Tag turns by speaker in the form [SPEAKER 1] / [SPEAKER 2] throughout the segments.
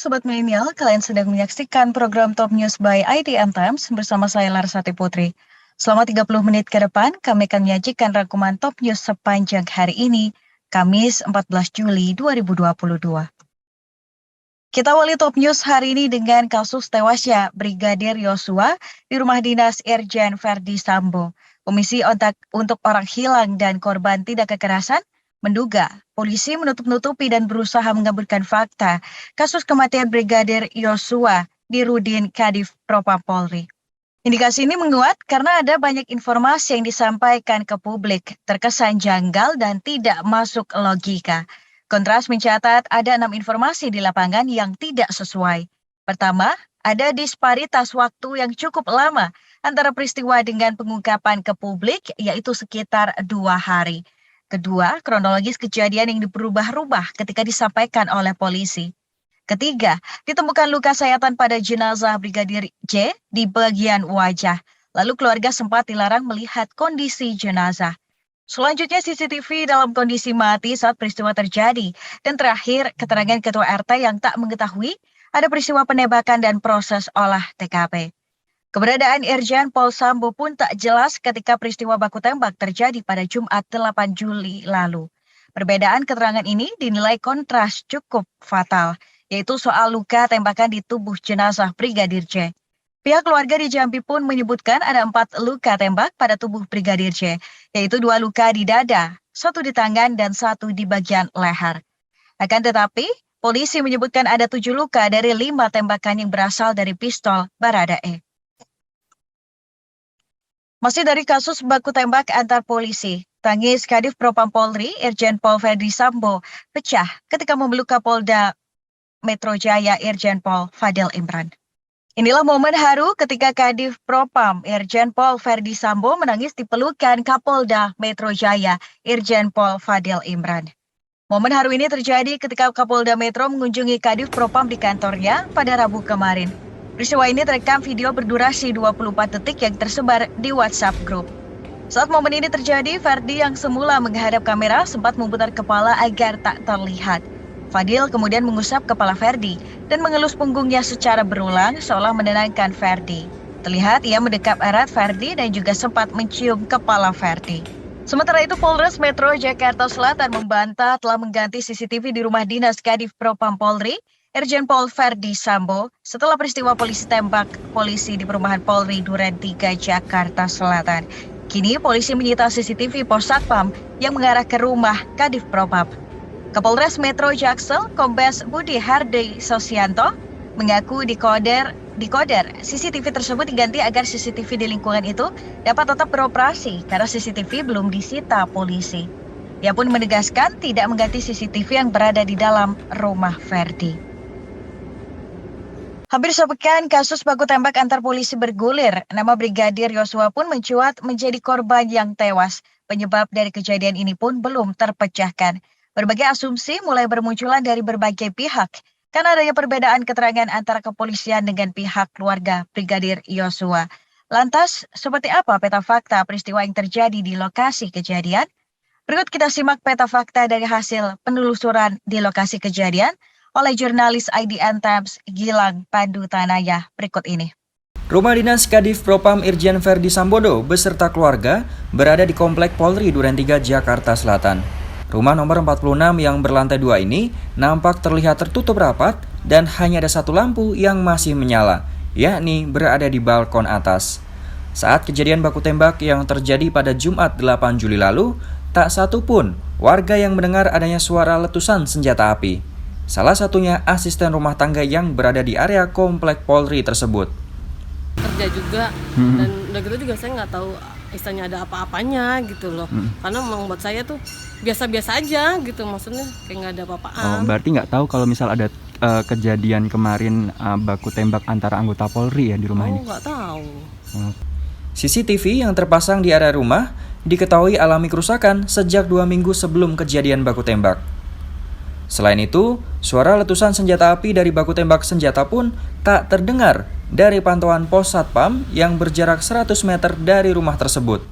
[SPEAKER 1] Sobat Milenial, kalian sedang menyaksikan program Top News by IDM Times bersama saya Larsati Putri. Selama 30 menit ke depan, kami akan menyajikan rangkuman Top News sepanjang hari ini, Kamis 14 Juli 2022. Kita awali Top News hari ini dengan kasus tewasnya Brigadir Yosua di rumah dinas Irjen Verdi Sambo. Komisi untuk Orang Hilang dan Korban Tindak Kekerasan menduga polisi menutup-nutupi dan berusaha mengaburkan fakta kasus kematian Brigadir Yosua di Rudin Kadif Propam Polri. Indikasi ini menguat karena ada banyak informasi yang disampaikan ke publik terkesan janggal dan tidak masuk logika. Kontras mencatat ada 6 informasi di lapangan yang tidak sesuai. Pertama, ada disparitas waktu yang cukup lama antara peristiwa dengan pengungkapan ke publik, yaitu sekitar 2 hari. Kedua, kronologis kejadian yang diberubah-ubah ketika disampaikan oleh polisi. Ketiga, ditemukan luka sayatan pada jenazah Brigadir J di bagian wajah. Lalu keluarga sempat dilarang melihat kondisi jenazah. Selanjutnya CCTV dalam kondisi mati saat peristiwa terjadi. Dan terakhir, keterangan Ketua RT yang tak mengetahui ada peristiwa penembakan dan proses olah TKP. Keberadaan Irjen Pol Sambo pun tak jelas ketika peristiwa baku tembak terjadi pada Jumat 8 Juli lalu. Perbedaan keterangan ini dinilai kontras cukup fatal, yaitu soal luka tembakan di tubuh jenazah Brigadir J. Pihak keluarga di Jambi pun menyebutkan ada 4 luka tembak pada tubuh Brigadir J, yaitu 2 luka di dada, 1 di tangan, dan 1 di bagian leher. Akan tetapi, polisi menyebutkan ada 7 luka dari 5 tembakan yang berasal dari pistol Baradae. Masih dari kasus baku tembak antar polisi, tangis Kadif Propam Polri, Irjen Pol Verdi Sambo, pecah ketika memeluk Kapolda Metro Jaya Irjen Pol Fadil Imran. Inilah momen haru ketika Kadif Propam Irjen Pol Verdi Sambo menangis di pelukan Kapolda Metro Jaya Irjen Pol Fadil Imran. Momen haru ini terjadi ketika Kapolda Metro mengunjungi Kadif Propam di kantornya pada Rabu kemarin. Peristiwa ini terekam video berdurasi 24 detik yang tersebar di WhatsApp Group. Saat momen ini terjadi, Verdi yang semula menghadap kamera sempat memutar kepala agar tak terlihat. Fadil kemudian mengusap kepala Verdi dan mengelus punggungnya secara berulang seolah menenangkan Verdi. Terlihat ia mendekap erat Verdi dan juga sempat mencium kepala Verdi. Sementara itu, Polres Metro Jakarta Selatan membantah telah mengganti CCTV di rumah dinas Kadif Propam Polri, Irjen Pol Verdi Sambo, setelah peristiwa polisi tembak polisi di perumahan Polri Duren 3 Jakarta Selatan. Kini polisi menyita CCTV Pos Satpam yang mengarah ke rumah Kadif Propam. Kapolres Metro Jaksel, Kombes Budi Hardi Sosianto, mengaku dikoder CCTV tersebut diganti agar CCTV di lingkungan itu dapat tetap beroperasi karena CCTV belum disita polisi. Ia pun menegaskan tidak mengganti CCTV yang berada di dalam rumah Verdi. Hampir sepekan kasus baku tembak antar polisi bergulir. Nama Brigadir Yosua pun mencuat menjadi korban yang tewas. Penyebab dari kejadian ini pun belum terpecahkan. Berbagai asumsi mulai bermunculan dari berbagai pihak karena adanya perbedaan keterangan antara kepolisian dengan pihak keluarga Brigadir Yosua. Lantas, seperti apa peta fakta peristiwa yang terjadi di lokasi kejadian? Berikut kita simak peta fakta dari hasil penelusuran di lokasi kejadian oleh jurnalis IDN Times Gilang Pandu Tanaya berikut ini.
[SPEAKER 2] Rumah dinas Kadif Propam Irjen Verdi Sambodo beserta keluarga berada di Komplek Polri Duren 3 Jakarta Selatan. Rumah nomor 46 yang berlantai 2 ini nampak terlihat tertutup rapat dan hanya ada 1 lampu yang masih menyala, yakni berada di balkon atas. Saat kejadian baku tembak yang terjadi pada Jumat 8 Juli lalu, tak satu pun warga yang mendengar adanya suara letusan senjata api. Salah satunya asisten rumah tangga yang berada di area Komplek Polri tersebut.
[SPEAKER 3] Kerja juga dan udah gitu juga saya nggak tahu istilahnya ada apa-apanya gitu loh. Karena memang buat saya tuh biasa-biasa aja gitu, maksudnya kayak nggak ada apa-apaan.
[SPEAKER 4] Oh, berarti nggak tahu kalau misal ada kejadian kemarin baku tembak antara anggota Polri ya di rumah ini?
[SPEAKER 3] Oh, nggak tahu.
[SPEAKER 2] CCTV yang terpasang di area rumah diketahui alami kerusakan sejak 2 minggu sebelum kejadian baku tembak. Selain itu, suara letusan senjata api dari baku tembak senjata pun tak terdengar dari pantauan pos Satpam yang berjarak 100 meter dari rumah tersebut.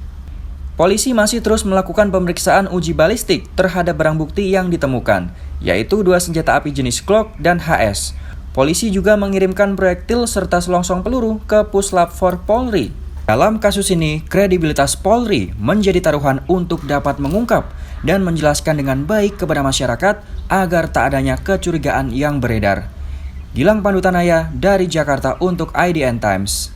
[SPEAKER 2] Polisi masih terus melakukan pemeriksaan uji balistik terhadap barang bukti yang ditemukan, yaitu 2 senjata api jenis Glock dan HS. Polisi juga mengirimkan proyektil serta selongsong peluru ke Puslap 4 Polri. Dalam kasus ini, kredibilitas Polri menjadi taruhan untuk dapat mengungkap dan menjelaskan dengan baik kepada masyarakat agar tak adanya kecurigaan yang beredar. Gilang Pandutanaya dari Jakarta untuk IDN Times.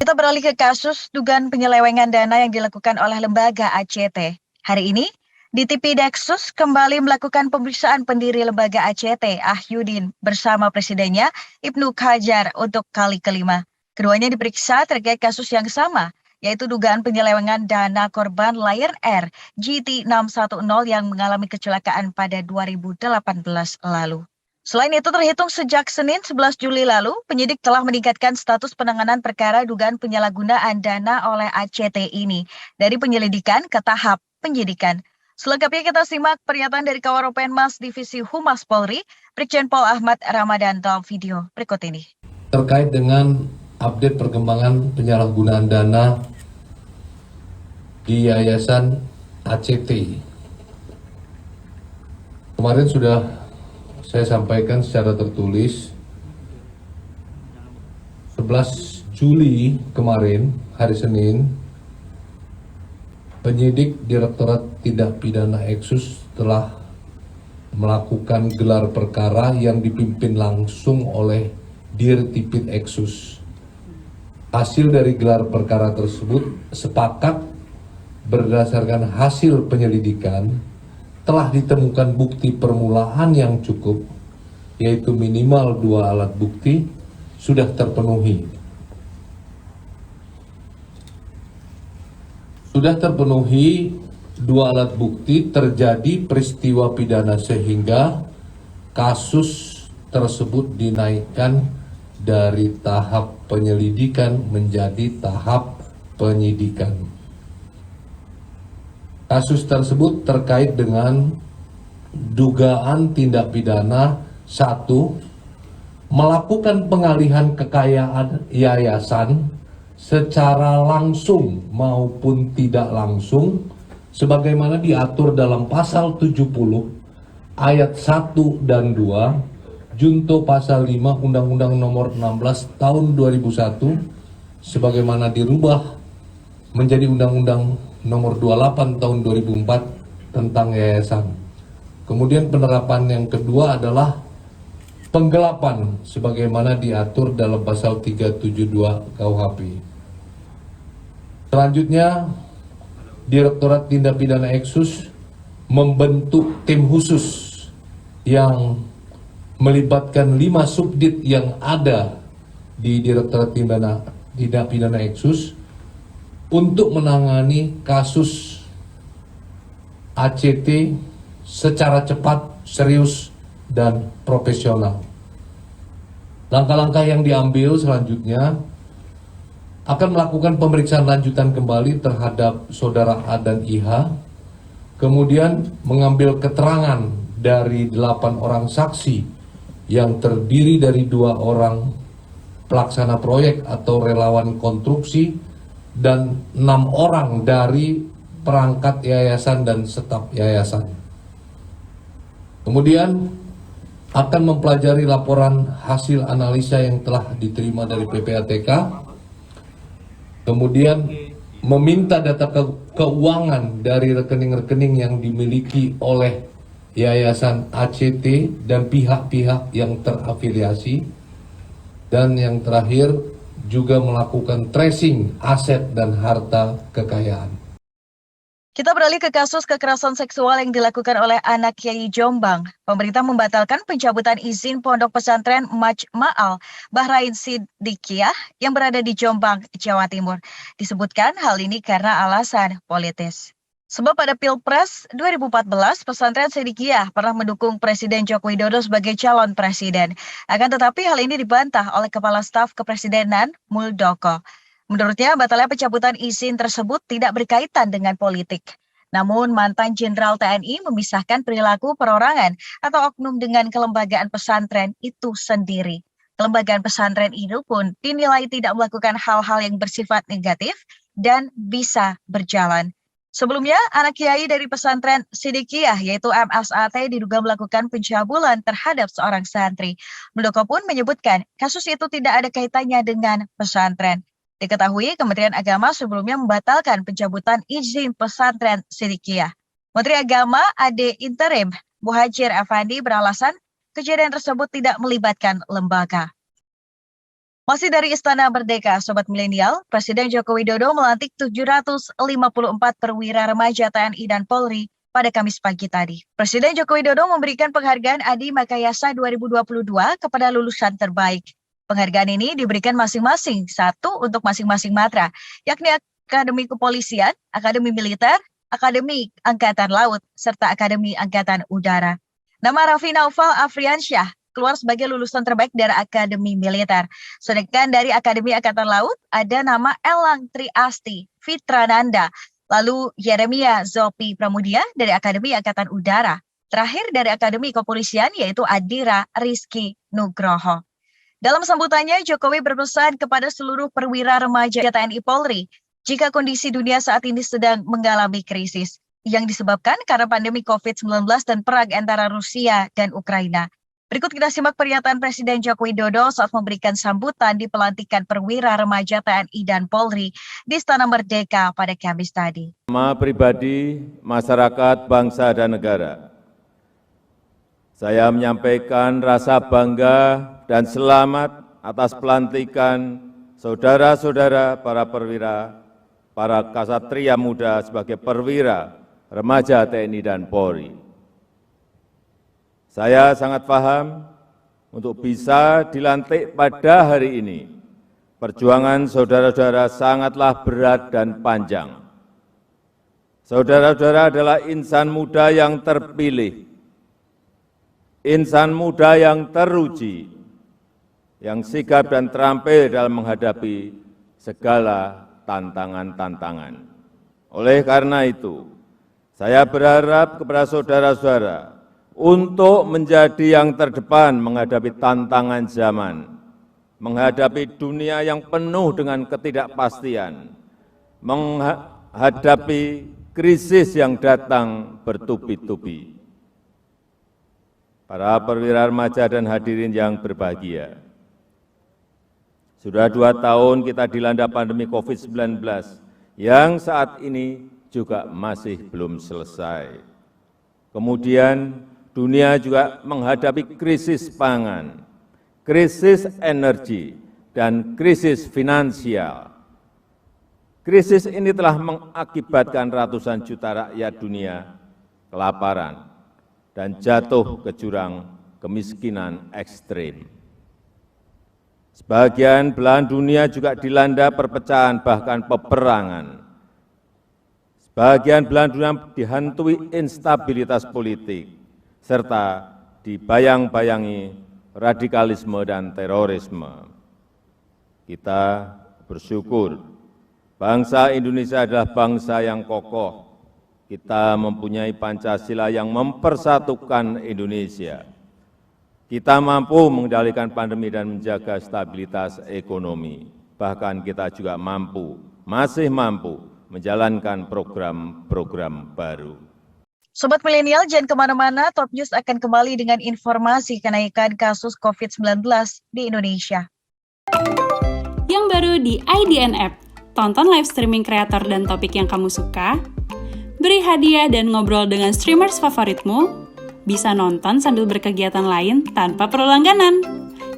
[SPEAKER 1] Kita beralih ke kasus dugaan penyelewengan dana yang dilakukan oleh lembaga ACT. Hari ini, DTP Deksus kembali melakukan pemeriksaan pendiri lembaga ACT, Ahyudin, bersama presidennya, Ibnu Kajar, untuk kali kelima. Keduanya diperiksa terkait kasus yang sama, yaitu dugaan penyelewengan dana korban Lion Air GT610 yang mengalami kecelakaan pada 2018 lalu. Selain itu, terhitung sejak Senin 11 Juli lalu, penyidik telah meningkatkan status penanganan perkara dugaan penyalahgunaan dana oleh ACT ini dari penyelidikan ke tahap penyidikan. Selengkapnya kita simak pernyataan dari Kawaropenmas Divisi Humas Polri, Brigjen Pol Ahmad Ramadan dalam video berikut ini.
[SPEAKER 5] Terkait dengan update perkembangan penyalahgunaan dana di Yayasan ACT. Kemarin sudah saya sampaikan secara tertulis 11 Juli kemarin, hari Senin, penyidik Direktorat Tindak Pidana Eksus telah melakukan gelar perkara yang dipimpin langsung oleh Dirtipid Eksus. Hasil dari gelar perkara tersebut sepakat berdasarkan hasil penyelidikan telah ditemukan bukti permulaan yang cukup, yaitu minimal 2 alat bukti sudah terpenuhi. Sudah terpenuhi 2 alat bukti, terjadi peristiwa pidana sehingga kasus tersebut dinaikkan dari tahap penyelidikan menjadi tahap penyidikan. Kasus tersebut terkait dengan dugaan tindak pidana 1. Melakukan pengalihan kekayaan yayasan secara langsung maupun tidak langsung sebagaimana diatur dalam pasal 70 ayat 1 dan 2 Junto pasal 5 Undang-Undang Nomor 16 Tahun 2001 sebagaimana dirubah menjadi Undang-Undang Nomor 28 Tahun 2004 tentang yayasan. Kemudian penerapan yang kedua adalah penggelapan sebagaimana diatur dalam pasal 372 KUHP. Selanjutnya, Direktorat Tindak Pidana Eksus membentuk tim khusus yang melibatkan 5 subdit yang ada di Direktorat Tindak Pidana Eksus untuk menangani kasus ACT secara cepat, serius, dan profesional. Langkah-langkah yang diambil selanjutnya akan melakukan pemeriksaan lanjutan kembali terhadap saudara A dan IH, kemudian mengambil keterangan dari 8 orang saksi yang terdiri dari 2 orang pelaksana proyek atau relawan konstruksi dan 6 orang dari perangkat yayasan dan staf yayasan. Kemudian akan mempelajari laporan hasil analisa yang telah diterima dari PPATK, kemudian meminta data keuangan dari rekening-rekening yang dimiliki oleh Yayasan ACT dan pihak-pihak yang terafiliasi, dan yang terakhir juga melakukan tracing aset dan harta kekayaan.
[SPEAKER 1] Kita beralih ke kasus kekerasan seksual yang dilakukan oleh anak Kiai Jombang. Pemerintah membatalkan pencabutan izin Pondok Pesantren Majma'al Bahrain Siddiqiyah yang berada di Jombang, Jawa Timur. Disebutkan hal ini karena alasan politis. Sebab pada Pilpres 2014, Pesantren Siddiqiyah pernah mendukung Presiden Joko Widodo sebagai calon presiden. Akan tetapi hal ini dibantah oleh Kepala Staf Kepresidenan Muldoko. Menurutnya, batalnya pencabutan izin tersebut tidak berkaitan dengan politik. Namun, mantan Jenderal TNI memisahkan perilaku perorangan atau oknum dengan kelembagaan pesantren itu sendiri. Kelembagaan pesantren itu pun dinilai tidak melakukan hal-hal yang bersifat negatif dan bisa berjalan. Sebelumnya, anak kiai dari pesantren Sidikiyah yaitu MSAT diduga melakukan pencabulan terhadap seorang santri. Muldoko pun menyebutkan kasus itu tidak ada kaitannya dengan pesantren. Diketahui Kementerian Agama sebelumnya membatalkan pencabutan izin pesantren Sidikiyah. Menteri Agama Ade Interim Muhajir Effendi beralasan kejadian tersebut tidak melibatkan lembaga. Masih dari Istana Merdeka, Sobat Milenial, Presiden Joko Widodo melantik 754 perwira remaja TNI dan Polri pada Kamis pagi tadi. Presiden Joko Widodo memberikan penghargaan Adi Makayasa 2022 kepada lulusan terbaik. Penghargaan ini diberikan masing-masing satu untuk masing-masing matra, yakni Akademi Kepolisian, Akademi Militer, Akademi Angkatan Laut, serta Akademi Angkatan Udara. Nama Raffi Naufal Afriansyah keluar sebagai lulusan terbaik dari Akademi Militer. Sedangkan dari Akademi Angkatan Laut ada nama Elang Triasti Fitrananda, lalu Yeremia Zopi Pramudia dari Akademi Angkatan Udara. Terakhir dari Akademi Kepolisian yaitu Adira Rizky Nugroho. Dalam sambutannya, Jokowi berpesan kepada seluruh perwira remaja TNI Polri jika kondisi dunia saat ini sedang mengalami krisis yang disebabkan karena pandemi COVID-19 dan perang antara Rusia dan Ukraina. Berikut kita simak pernyataan Presiden Joko Widodo saat memberikan sambutan di pelantikan perwira remaja TNI dan Polri di Istana Merdeka pada Kamis tadi.
[SPEAKER 6] Nama pribadi, masyarakat, bangsa, dan negara, saya menyampaikan rasa bangga dan selamat atas pelantikan saudara-saudara para perwira, para ksatria muda sebagai perwira remaja TNI dan Polri. Saya sangat paham untuk bisa dilantik pada hari ini. Perjuangan saudara-saudara sangatlah berat dan panjang. Saudara-saudara adalah insan muda yang terpilih, insan muda yang teruji, yang sigap dan terampil dalam menghadapi segala tantangan-tantangan. Oleh karena itu, saya berharap kepada saudara-saudara untuk menjadi yang terdepan menghadapi tantangan zaman, menghadapi dunia yang penuh dengan ketidakpastian, menghadapi krisis yang datang bertubi-tubi. Para perwira remaja dan hadirin yang berbahagia, sudah 2 tahun kita dilanda pandemi COVID-19 yang saat ini juga masih belum selesai. Kemudian dunia juga menghadapi krisis pangan, krisis energi, dan krisis finansial. Krisis ini telah mengakibatkan ratusan juta rakyat dunia kelaparan dan jatuh ke jurang kemiskinan ekstrim. Sebagian belahan dunia juga dilanda perpecahan bahkan peperangan. Sebagian belahan dunia dihantui instabilitas politik, serta dibayang-bayangi radikalisme dan terorisme. Kita bersyukur bangsa Indonesia adalah bangsa yang kokoh. Kita mempunyai Pancasila yang mempersatukan Indonesia. Kita mampu mengendalikan pandemi dan menjaga stabilitas ekonomi. Bahkan kita juga masih mampu menjalankan program-program baru.
[SPEAKER 1] Sobat Milenial, jangan kemana-mana, Top News akan kembali dengan informasi kenaikan kasus COVID-19 di Indonesia.
[SPEAKER 7] Yang baru di IDN App, tonton live streaming kreator dan topik yang kamu suka, beri hadiah dan ngobrol dengan streamers favoritmu, bisa nonton sambil berkegiatan lain tanpa perlu langganan.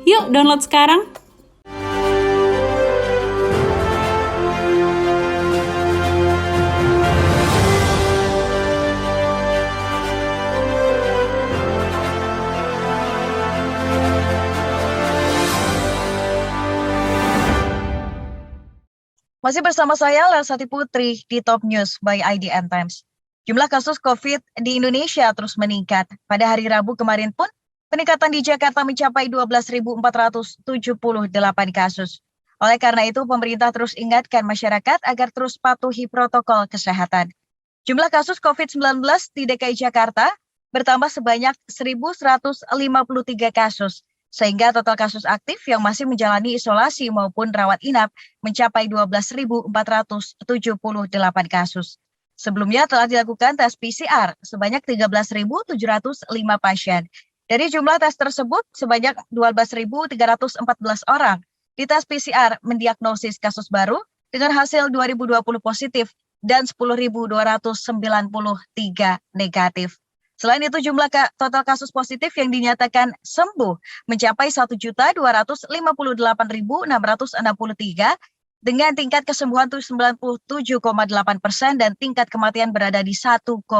[SPEAKER 7] Yuk download sekarang!
[SPEAKER 1] Masih bersama saya, Larsati Putri, di Top News by IDN Times. Jumlah kasus COVID di Indonesia terus meningkat. Pada hari Rabu kemarin pun, peningkatan di Jakarta mencapai 12.478 kasus. Oleh karena itu, pemerintah terus ingatkan masyarakat agar terus patuhi protokol kesehatan. Jumlah kasus COVID-19 di DKI Jakarta bertambah sebanyak 1.153 kasus. Sehingga total kasus aktif yang masih menjalani isolasi maupun rawat inap mencapai 12.478 kasus. Sebelumnya telah dilakukan tes PCR sebanyak 13.705 pasien. Dari jumlah tes tersebut, sebanyak 12.314 orang dites PCR mendiagnosis kasus baru dengan hasil 2020 positif dan 10.293 negatif. Selain itu, jumlah total kasus positif yang dinyatakan sembuh mencapai 1.258.663 dengan tingkat kesembuhan 97,8% dan tingkat kematian berada di 1,2%.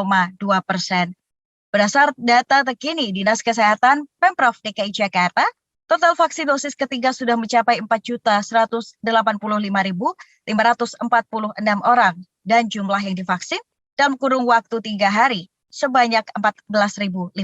[SPEAKER 1] Berdasar data terkini Dinas Kesehatan Pemprov DKI Jakarta, total vaksin dosis ketiga sudah mencapai 4.185.546 orang dan jumlah yang divaksin dalam kurun waktu 3 hari sebanyak 14.500.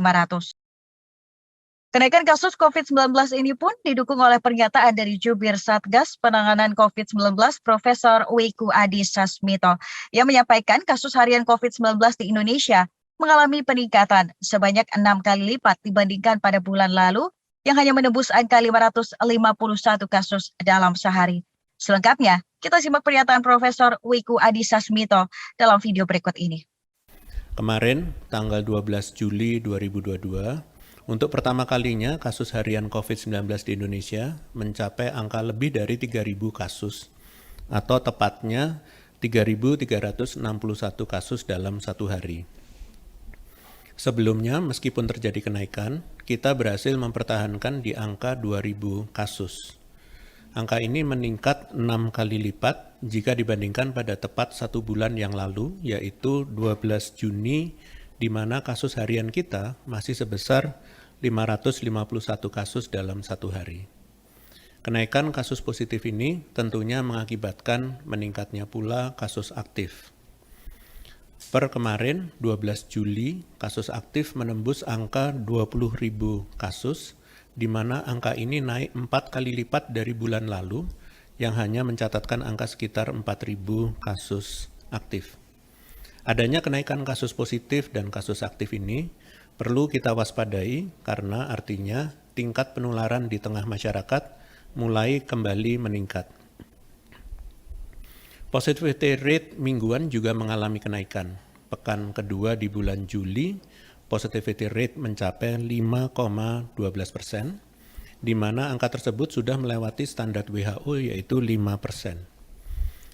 [SPEAKER 1] Kenaikan kasus COVID-19 ini pun didukung oleh pernyataan dari Jubir Satgas Penanganan COVID-19 Profesor Wiku Adi Sasmito yang menyampaikan kasus harian COVID-19 di Indonesia mengalami peningkatan sebanyak 6 kali lipat dibandingkan pada bulan lalu yang hanya menembus angka 551 kasus dalam sehari. Selengkapnya, kita simak pernyataan Profesor Wiku Adi Sasmito dalam video berikut ini.
[SPEAKER 8] Kemarin, tanggal 12 Juli 2022, untuk pertama kalinya kasus harian COVID-19 di Indonesia mencapai angka lebih dari 3.000 kasus, atau tepatnya 3.361 kasus dalam satu hari. Sebelumnya, meskipun terjadi kenaikan, kita berhasil mempertahankan di angka 2.000 kasus. Angka ini meningkat 6 kali lipat jika dibandingkan pada tepat 1 bulan yang lalu, yaitu 12 Juni, di mana kasus harian kita masih sebesar 551 kasus dalam satu hari. Kenaikan kasus positif ini tentunya mengakibatkan meningkatnya pula kasus aktif. Per kemarin, 12 Juli, kasus aktif menembus angka 20.000 kasus, di mana angka ini naik 4 kali lipat dari bulan lalu, yang hanya mencatatkan angka sekitar 4.000 kasus aktif. Adanya kenaikan kasus positif dan kasus aktif ini perlu kita waspadai karena artinya tingkat penularan di tengah masyarakat mulai kembali meningkat. Positivity rate mingguan juga mengalami kenaikan. Pekan kedua di bulan Juli, positivity rate mencapai 5,12%, di mana angka tersebut sudah melewati standar WHO yaitu 5%.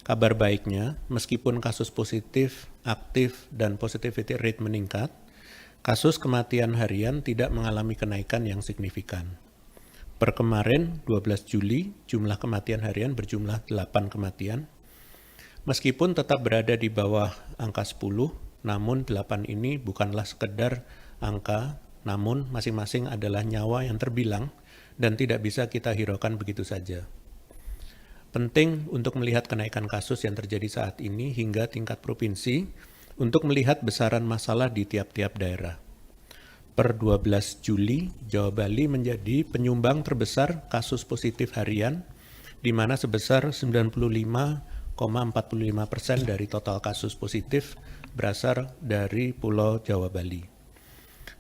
[SPEAKER 8] Kabar baiknya, meskipun kasus positif, aktif, dan positivity rate meningkat, kasus kematian harian tidak mengalami kenaikan yang signifikan. Per kemarin, 12 Juli, jumlah kematian harian berjumlah 8 kematian. Meskipun tetap berada di bawah angka 10, namun 8 ini bukanlah sekedar angka, namun masing-masing adalah nyawa yang terbilang dan tidak bisa kita hiraukan begitu saja. Penting untuk melihat kenaikan kasus yang terjadi saat ini hingga tingkat provinsi untuk melihat besaran masalah di tiap-tiap daerah. Per 12 Juli, Jawa Bali menjadi penyumbang terbesar kasus positif harian, di mana sebesar 95,45% dari total kasus positif berasal dari Pulau Jawa Bali.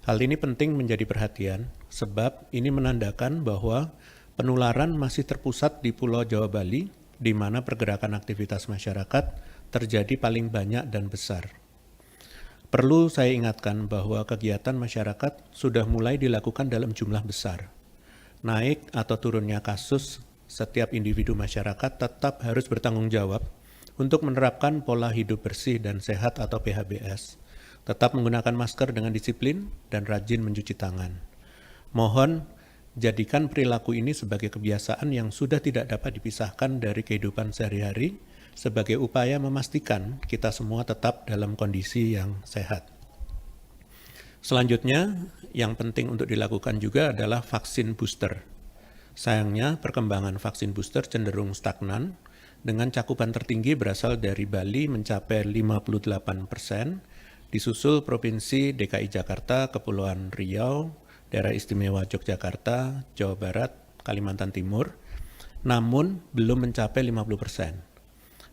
[SPEAKER 8] Hal ini penting menjadi perhatian, sebab ini menandakan bahwa penularan masih terpusat di Pulau Jawa Bali, di mana pergerakan aktivitas masyarakat terjadi paling banyak dan besar. Perlu saya ingatkan bahwa kegiatan masyarakat sudah mulai dilakukan dalam jumlah besar. Naik atau turunnya kasus, setiap individu masyarakat tetap harus bertanggung jawab untuk menerapkan pola hidup bersih dan sehat atau PHBS, tetap menggunakan masker dengan disiplin dan rajin mencuci tangan. Mohon jadikan perilaku ini sebagai kebiasaan yang sudah tidak dapat dipisahkan dari kehidupan sehari-hari sebagai upaya memastikan kita semua tetap dalam kondisi yang sehat. Selanjutnya, yang penting untuk dilakukan juga adalah vaksin booster. Sayangnya, perkembangan vaksin booster cenderung stagnan, dengan cakupan tertinggi berasal dari Bali mencapai 58%, disusul Provinsi DKI Jakarta, Kepulauan Riau, Daerah Istimewa Yogyakarta, Jawa Barat, Kalimantan Timur, namun belum mencapai 50%.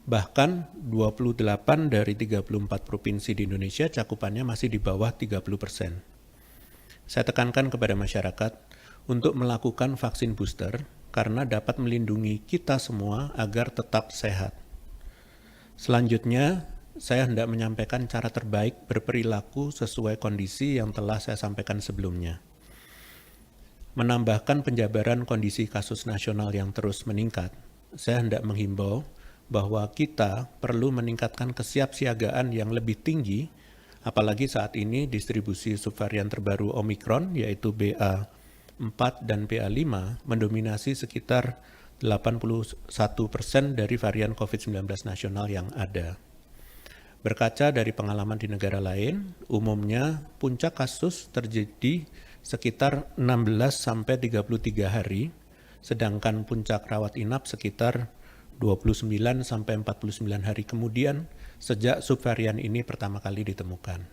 [SPEAKER 8] Bahkan 28 dari 34 provinsi di Indonesia cakupannya masih di bawah 30%. Saya tekankan kepada masyarakat untuk melakukan vaksin booster karena dapat melindungi kita semua agar tetap sehat. Selanjutnya, saya hendak menyampaikan cara terbaik berperilaku sesuai kondisi yang telah saya sampaikan sebelumnya. Menambahkan penjabaran kondisi kasus nasional yang terus meningkat, saya hendak menghimbau bahwa kita perlu meningkatkan kesiapsiagaan yang lebih tinggi, apalagi saat ini distribusi subvarian terbaru Omikron, yaitu BA.4 dan BA.5, mendominasi sekitar 81% dari varian COVID-19 nasional yang ada. Berkaca dari pengalaman di negara lain, umumnya puncak kasus terjadi sekitar 16-33 hari, sedangkan puncak rawat inap sekitar 29-49 hari kemudian sejak subvarian ini pertama kali ditemukan.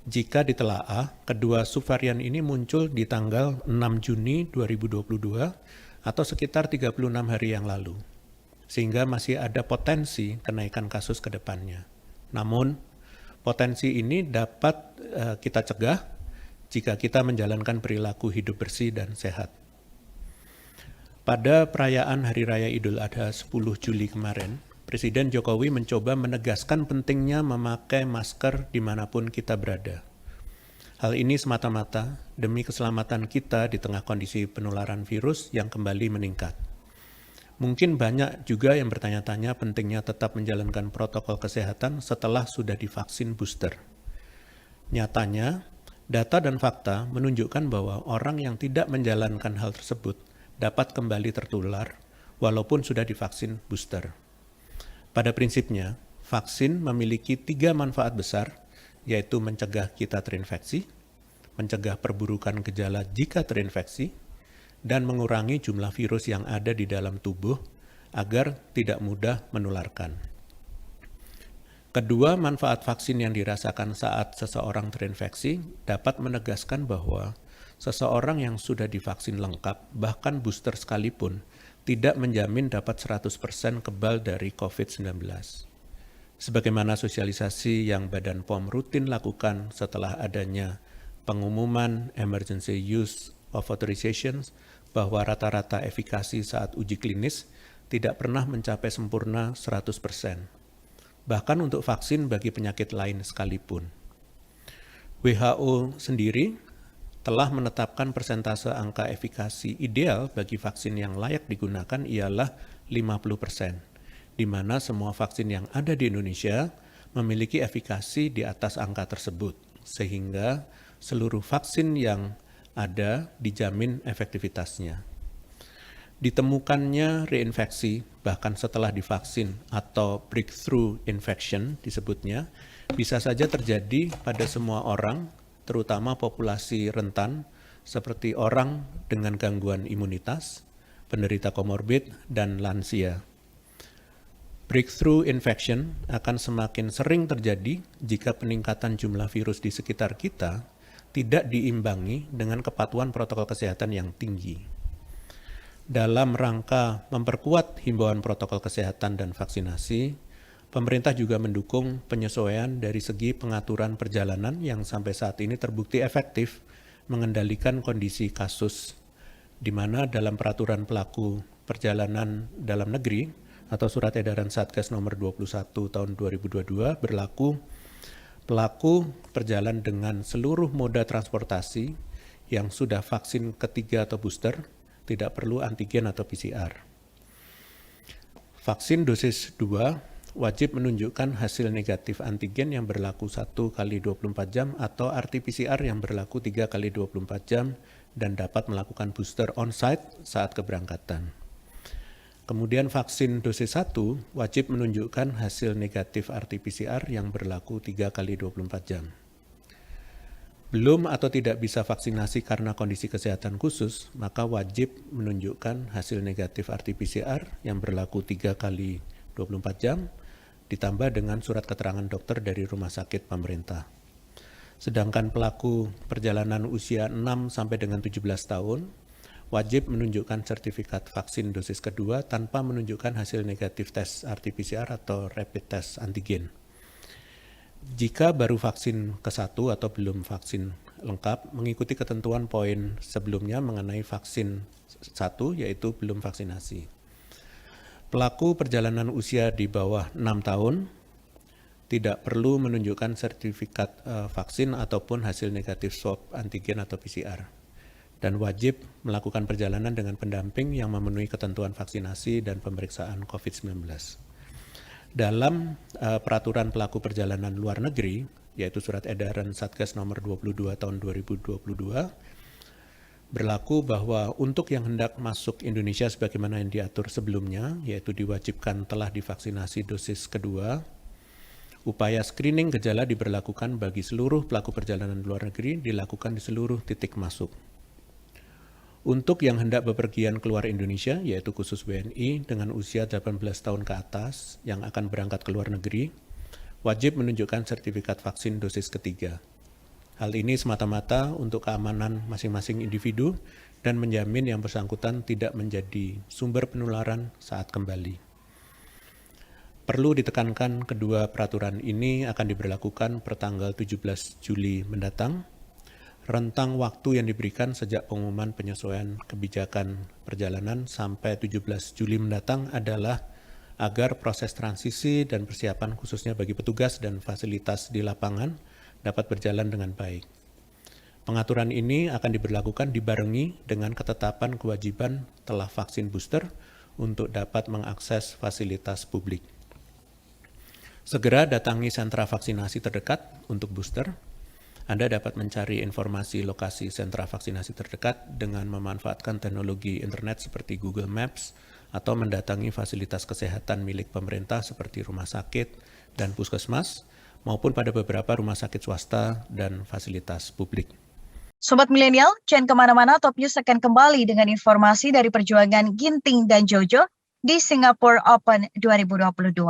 [SPEAKER 8] Jika ditelaah, kedua subvarian ini muncul di tanggal 6 Juni 2022 atau sekitar 36 hari yang lalu, sehingga masih ada potensi kenaikan kasus ke depannya. Namun, potensi ini dapat kita cegah jika kita menjalankan perilaku hidup bersih dan sehat. Pada perayaan Hari Raya Idul Adha 10 Juli kemarin, Presiden Jokowi mencoba menegaskan pentingnya memakai masker dimanapun kita berada. Hal ini semata-mata demi keselamatan kita di tengah kondisi penularan virus yang kembali meningkat. Mungkin banyak juga yang bertanya-tanya pentingnya tetap menjalankan protokol kesehatan setelah sudah divaksin booster. Nyatanya, data dan fakta menunjukkan bahwa orang yang tidak menjalankan hal tersebut dapat kembali tertular walaupun sudah divaksin booster. Pada prinsipnya, vaksin memiliki 3 manfaat besar, yaitu mencegah kita terinfeksi, mencegah perburukan gejala jika terinfeksi, dan mengurangi jumlah virus yang ada di dalam tubuh agar tidak mudah menularkan. Kedua manfaat vaksin yang dirasakan saat seseorang terinfeksi dapat menegaskan bahwa seseorang yang sudah divaksin lengkap, bahkan booster sekalipun, tidak menjamin dapat 100% kebal dari COVID-19. Sebagaimana sosialisasi yang Badan POM rutin lakukan setelah adanya pengumuman Emergency Use of Authorizations bahwa rata-rata efikasi saat uji klinis tidak pernah mencapai sempurna 100%, bahkan untuk vaksin bagi penyakit lain sekalipun. WHO sendiri telah menetapkan persentase angka efikasi ideal bagi vaksin yang layak digunakan ialah 50%, di mana semua vaksin yang ada di Indonesia memiliki efikasi di atas angka tersebut, sehingga seluruh vaksin yang ada dijamin efektivitasnya. Ditemukannya reinfeksi bahkan setelah divaksin atau breakthrough infection disebutnya bisa saja terjadi pada semua orang, terutama populasi rentan seperti orang dengan gangguan imunitas, penderita komorbid, dan lansia. Breakthrough infection akan semakin sering terjadi jika peningkatan jumlah virus di sekitar kita tidak diimbangi dengan kepatuhan protokol kesehatan yang tinggi. Dalam rangka memperkuat himbauan protokol kesehatan dan vaksinasi, pemerintah juga mendukung penyesuaian dari segi pengaturan perjalanan yang sampai saat ini terbukti efektif mengendalikan kondisi kasus, di mana dalam peraturan pelaku perjalanan dalam negeri atau surat edaran Satgas nomor 21 tahun 2022 berlaku pelaku perjalanan dengan seluruh moda transportasi yang sudah vaksin ketiga atau booster tidak perlu antigen atau PCR. Vaksin dosis 2 wajib menunjukkan hasil negatif antigen yang berlaku 1 kali 24 jam atau RT-PCR yang berlaku 3 kali 24 jam dan dapat melakukan booster on-site saat keberangkatan. Kemudian vaksin dosis 1 wajib menunjukkan hasil negatif RT-PCR yang berlaku 3 kali 24 jam. Belum atau tidak bisa vaksinasi karena kondisi kesehatan khusus, maka wajib menunjukkan hasil negatif RT-PCR yang berlaku 3 kali 24 jam, ditambah dengan surat keterangan dokter dari rumah sakit pemerintah. Sedangkan pelaku perjalanan usia 6 sampai dengan 17 tahun, wajib menunjukkan sertifikat vaksin dosis kedua tanpa menunjukkan hasil negatif tes RT-PCR atau rapid test antigen. Jika baru vaksin ke-1 atau belum vaksin lengkap, mengikuti ketentuan poin sebelumnya mengenai vaksin 1, yaitu belum vaksinasi. Pelaku perjalanan usia di bawah 6 tahun tidak perlu menunjukkan sertifikat vaksin ataupun hasil negatif swab antigen atau PCR, dan wajib melakukan perjalanan dengan pendamping yang memenuhi ketentuan vaksinasi dan pemeriksaan COVID-19. Dalam peraturan pelaku perjalanan luar negeri, yaitu surat edaran Satgas nomor 22 tahun 2022, berlaku bahwa untuk yang hendak masuk Indonesia sebagaimana yang diatur sebelumnya, yaitu diwajibkan telah divaksinasi dosis kedua, upaya screening gejala diberlakukan bagi seluruh pelaku perjalanan luar negeri dilakukan di seluruh titik masuk. Untuk yang hendak bepergian keluar Indonesia, yaitu khusus WNI dengan usia 18 tahun ke atas yang akan berangkat ke luar negeri, wajib menunjukkan sertifikat vaksin dosis ketiga. Hal ini semata-mata untuk keamanan masing-masing individu dan menjamin yang bersangkutan tidak menjadi sumber penularan saat kembali. Perlu ditekankan kedua peraturan ini akan diberlakukan per tanggal 17 Juli mendatang. Rentang waktu yang diberikan sejak pengumuman penyesuaian kebijakan perjalanan sampai 17 Juli mendatang adalah agar proses transisi dan persiapan khususnya bagi petugas dan fasilitas di lapangan dapat berjalan dengan baik. Pengaturan ini akan diberlakukan dibarengi dengan ketetapan kewajiban telah vaksin booster untuk dapat mengakses fasilitas publik. Segera datangi sentra vaksinasi terdekat untuk booster. Anda dapat mencari informasi lokasi sentra vaksinasi terdekat dengan memanfaatkan teknologi internet seperti Google Maps atau mendatangi fasilitas kesehatan milik pemerintah seperti rumah sakit dan puskesmas, maupun pada beberapa rumah sakit swasta dan fasilitas publik.
[SPEAKER 1] Sobat Milenial, jangan kemana-mana, Top News akan kembali dengan informasi dari perjuangan Ginting dan Jojo di Singapore Open 2022.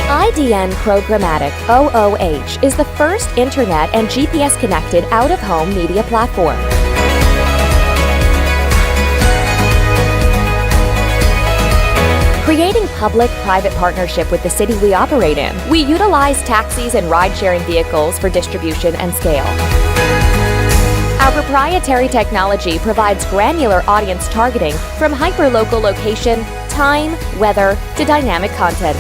[SPEAKER 9] IDN Programmatic OOH is the first internet and GPS-connected out-of-home media platform. Creating public-private partnership with the city we operate in, we utilize taxis and ride-sharing vehicles for distribution and scale. Our proprietary technology provides granular audience targeting from hyper-local location, time, weather, to dynamic content.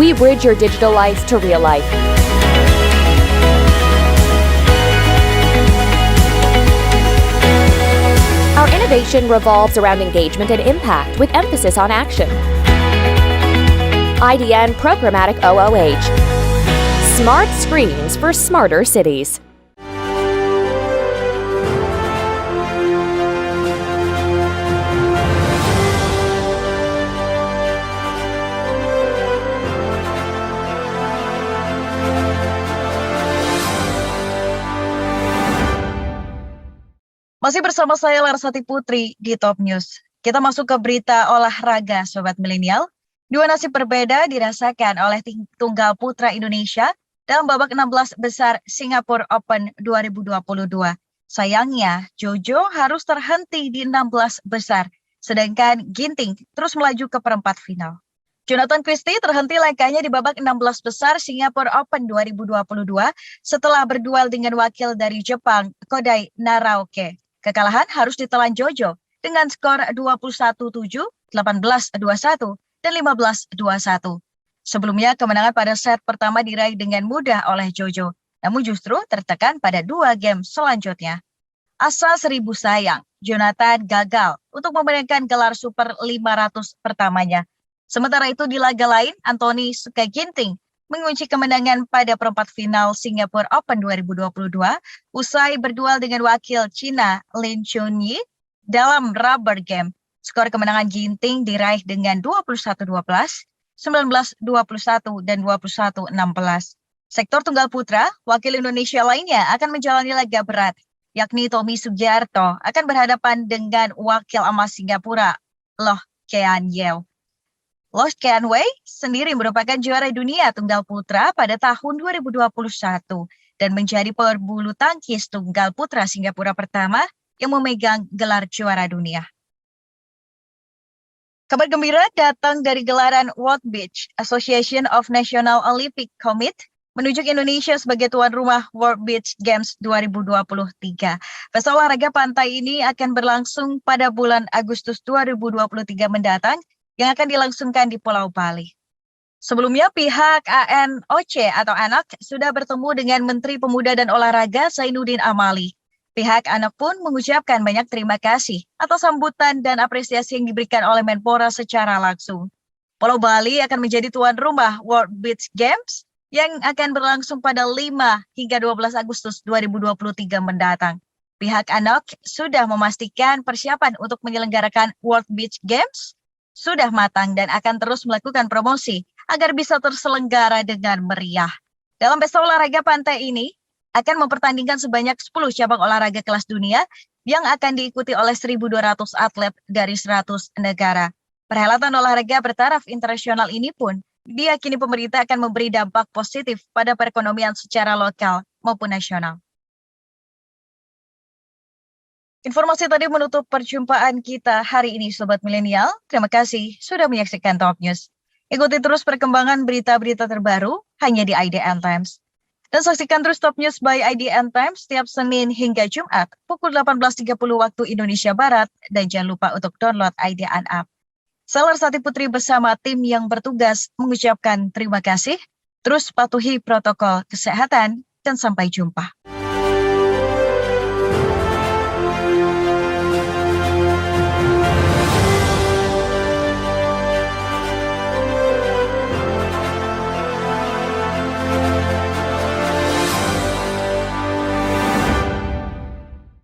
[SPEAKER 9] We bridge your digital life to real life. Our innovation revolves around engagement and impact with emphasis on action. IDN Programmatic OOH. Smart screens for smarter cities.
[SPEAKER 1] Masih bersama saya Larsati Putri di Top News. Kita masuk ke berita olahraga, Sobat Milenial. Dua nasib berbeda dirasakan oleh tunggal putra Indonesia dalam babak 16 besar Singapore Open 2022. Sayangnya, Jojo harus terhenti di 16 besar, sedangkan Ginting terus melaju ke perempat final. Jonathan Christie terhenti langkahnya di babak 16 besar Singapore Open 2022 setelah berduel dengan wakil dari Jepang, Kodai Naraoke. Kekalahan harus ditelan Jojo dengan skor 21-7, 18-21, dan 15-21. Sebelumnya, kemenangan pada set pertama diraih dengan mudah oleh Jojo, namun justru tertekan pada 2 game selanjutnya. Asa 1000 sayang, Jonathan gagal untuk memenangkan gelar Super 500 pertamanya. Sementara itu di laga lain, Anthony Sukaginting mengunci kemenangan pada perempat final Singapore Open 2022 usai berduel dengan wakil Cina Lin Chunyi dalam rubber game. Skor kemenangan Ginting diraih dengan 21-12, 19-21, dan 21-16. Sektor tunggal putra, wakil Indonesia lainnya akan menjalani laga berat, yakni Tommy Sugiarto akan berhadapan dengan wakil emas Singapura, Loh Kean Yew. Loh Kean Wei sendiri merupakan juara dunia tunggal putra pada tahun 2021 dan menjadi pebulu tangkis tunggal putra Singapura pertama yang memegang gelar juara dunia. Kabar gembira datang dari gelaran World Beach Association of National Olympic Committee menunjuk Indonesia sebagai tuan rumah World Beach Games 2023. Pesta olahraga pantai ini akan berlangsung pada bulan Agustus 2023 mendatang yang akan dilangsungkan di Pulau Bali. Sebelumnya pihak ANOC atau ANOC sudah bertemu dengan Menteri Pemuda dan Olahraga Zainuddin Amali. Pihak ANOC pun mengucapkan banyak terima kasih atas sambutan dan apresiasi yang diberikan oleh Menpora secara langsung. Pulau Bali akan menjadi tuan rumah World Beach Games yang akan berlangsung pada 5 hingga 12 Agustus 2023 mendatang. Pihak ANOC sudah memastikan persiapan untuk menyelenggarakan World Beach Games sudah matang dan akan terus melakukan promosi agar bisa terselenggara dengan meriah. Dalam pesta olahraga pantai ini akan mempertandingkan sebanyak 10 cabang olahraga kelas dunia yang akan diikuti oleh 1.200 atlet dari 100 negara. Perhelatan olahraga bertaraf internasional ini pun diyakini pemerintah akan memberi dampak positif pada perekonomian secara lokal maupun nasional. Informasi tadi menutup perjumpaan kita hari ini, Sobat Milenial. Terima kasih sudah menyaksikan Top News. Ikuti terus perkembangan berita-berita terbaru hanya di IDN Times. Dan saksikan terus Top News by IDN Times setiap Senin hingga Jumat pukul 18.30 waktu Indonesia Barat. Dan jangan lupa untuk download IDN App. Saya Larsati Putri bersama tim yang bertugas mengucapkan terima kasih. Terus patuhi protokol kesehatan dan sampai jumpa.